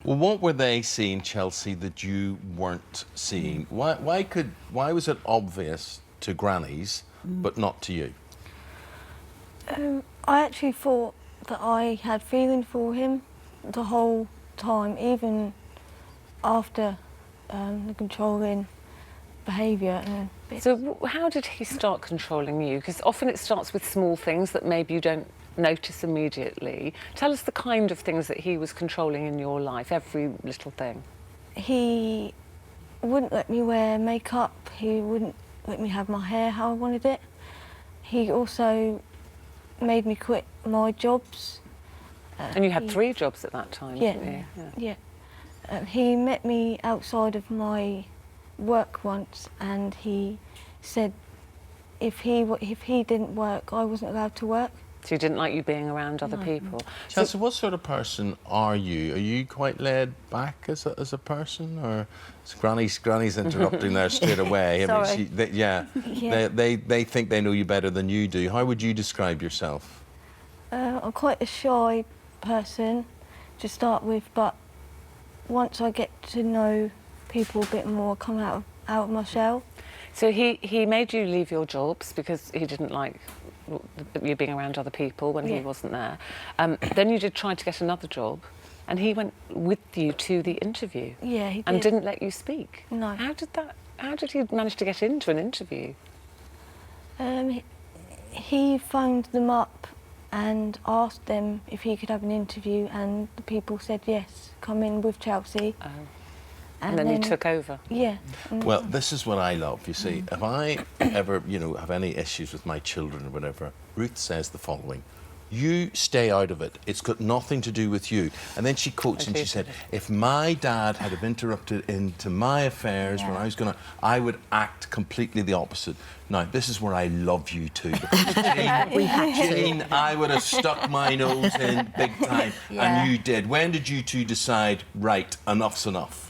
Well, what were they seeing, Chelsea, that you weren't seeing? Why was it obvious to grannies, but not to you? I actually thought that I had feeling for him the whole time, even after the controlling behaviour. So how did he start controlling you? Because often it starts with small things that maybe you don't notice immediately. Tell us the kind of things that he was controlling in your life, every little thing. He wouldn't let me wear makeup, he wouldn't let me have my hair how I wanted it. He also made me quit my jobs. And you had 3 jobs at that time, didn't you? Yeah. He met me outside of my work once, and he said if he didn't work, I wasn't allowed to work. So he didn't like you being around other people. Chelsea, what sort of person are you? Are you quite laid back as a person, or is Granny's interrupting there straight away? Sorry. They think they know you better than you do. How would you describe yourself? I'm quite a shy person to start with, but once I get to know people a bit more, I come out of my shell. So he made you leave your jobs because he didn't like you being around other people when he wasn't there. Then you did try to get another job, and he went with you to the interview. Yeah, he did. And didn't let you speak. No. How did he manage to get into an interview? He phoned them up and asked them if he could have an interview, and the people said yes, come in with Chelsea. Oh. And then you took over? Yeah. Well, this is what I love, you see. If I ever, have any issues with my children or whatever, Ruth says the following: you stay out of it. It's got nothing to do with you. And then she quotes and she said, if my dad had have interrupted into my affairs when I was going to, I would act completely the opposite. Now, this is where I love you two. Because Jane, I would have stuck my nose in big time, and you did. When did you two decide, right, enough's enough?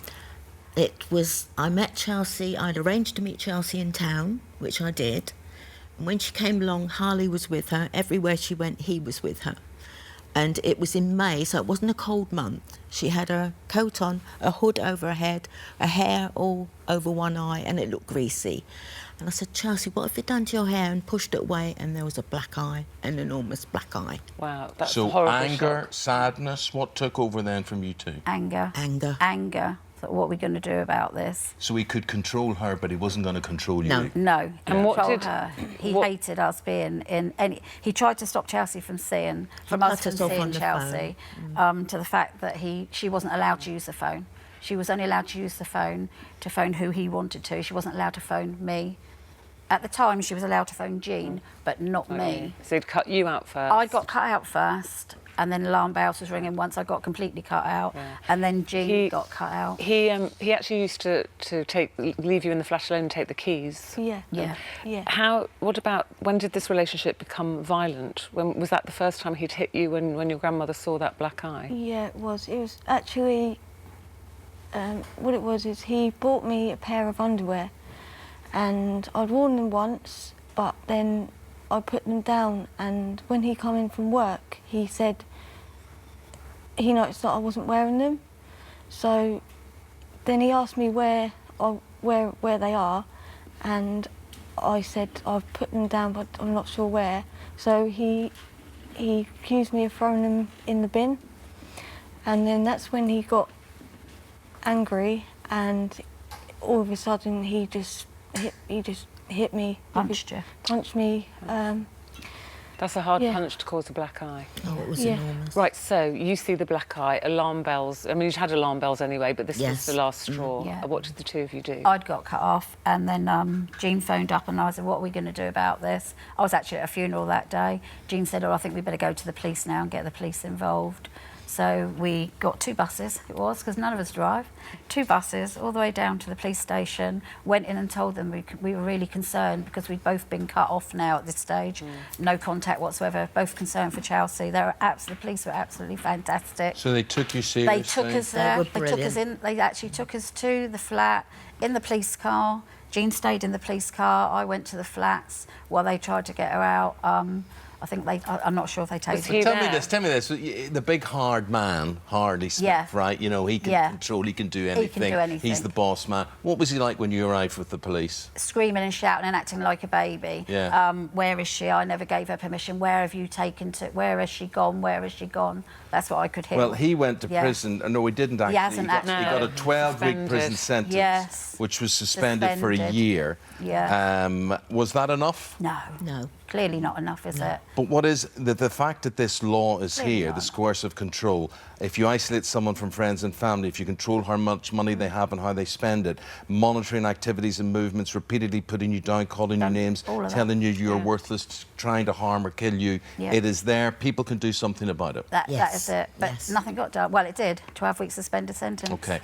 I met Chelsea, I'd arranged to meet Chelsea in town, which I did. And when she came along, Harley was with her. Everywhere she went, he was with her. And it was in May, so it wasn't a cold month. She had her coat on, a hood over her head, her hair all over one eye, and it looked greasy. And I said, Chelsea, what have you done to your hair? And pushed it away, and there was a black eye, an enormous black eye. Wow, that's so horrible. Anger, shock. Sadness, what took over then from you two? Anger. So what are we going to do about this? So he could control her, but he wasn't going to control you? No. And what control did her. He hated us being in any. He tried to stop Chelsea from seeing, us from seeing Chelsea, to the fact that she wasn't allowed to use the phone. She was only allowed to use the phone to phone who he wanted to. She wasn't allowed to phone me. At the time, she was allowed to phone Jean, but not me. So he'd cut you out first? I got cut out first, and then alarm bells was ringing once I got completely cut out, and then Jean got cut out. He actually used to leave you in the flat alone and take the keys. Yeah. What about, when did this relationship become violent? When was that the first time he'd hit you, when your grandmother saw that black eye? Yeah, it was. It was actually, what it was is he bought me a pair of underwear, and I'd worn them once, but then I put them down, and when he come in from work, he said he noticed that I wasn't wearing them. So then he asked me where they are, and I said I've put them down, but I'm not sure where. So he accused me of throwing them in the bin, and then that's when he got angry, and all of a sudden he just hit me. Punched me. That's a hard punch to cause a black eye. Oh, it was enormous. Right, so you see the black eye, alarm bells. I mean, you'd had alarm bells anyway, but this was the last straw. Yeah. What did the two of you do? I'd got cut off, and then Jean phoned up, and I said, what are we going to do about this? I was actually at a funeral that day. Jean said, I think we better go to the police now and get the police involved. So we got 2 buses, it was, because none of us drive. 2 buses all the way down to the police station, went in and told them we were really concerned because we'd both been cut off now at this stage. No contact whatsoever, both concerned for Chelsea. The police were absolutely fantastic. So they took you seriously? They took us there, they actually took us to the flat in the police car. Jean stayed in the police car, I went to the flats while they tried to get her out. I think I'm not sure if they tasered he him. Tell me there? this, tell me this. The big hard man, Hardy Smith, Yeah. right? You know, he can Yeah. control, he can do He anything. can do anything. He's the boss man. What was he like when you arrived with the police? Screaming and shouting and acting like a baby. Yeah. Where is she? I never gave her permission. Where have you taken to? Where has she gone? Where has she gone? That's what I could hear. Well, he went to Yeah. prison. No, he didn't actually. hasn't he got actually. a 12-week No. prison Suspended. sentence, Yes. which was suspended for a Suspended. year. Yeah. Was that enough? No, clearly not enough, is it? But what is the fact that this law is Clearly here, not this enough. coercive control? If you isolate someone from friends and family, if you control how much money they have and how they spend it, monitoring activities and movements, repeatedly putting you down, calling your Done names, all of that. telling you you're worthless, trying to harm or kill you, Yeah. it is there. People can do something about it. That Yes, is it. But yes. nothing got done. Well, it did. 12 weeks suspended sentence. Okay.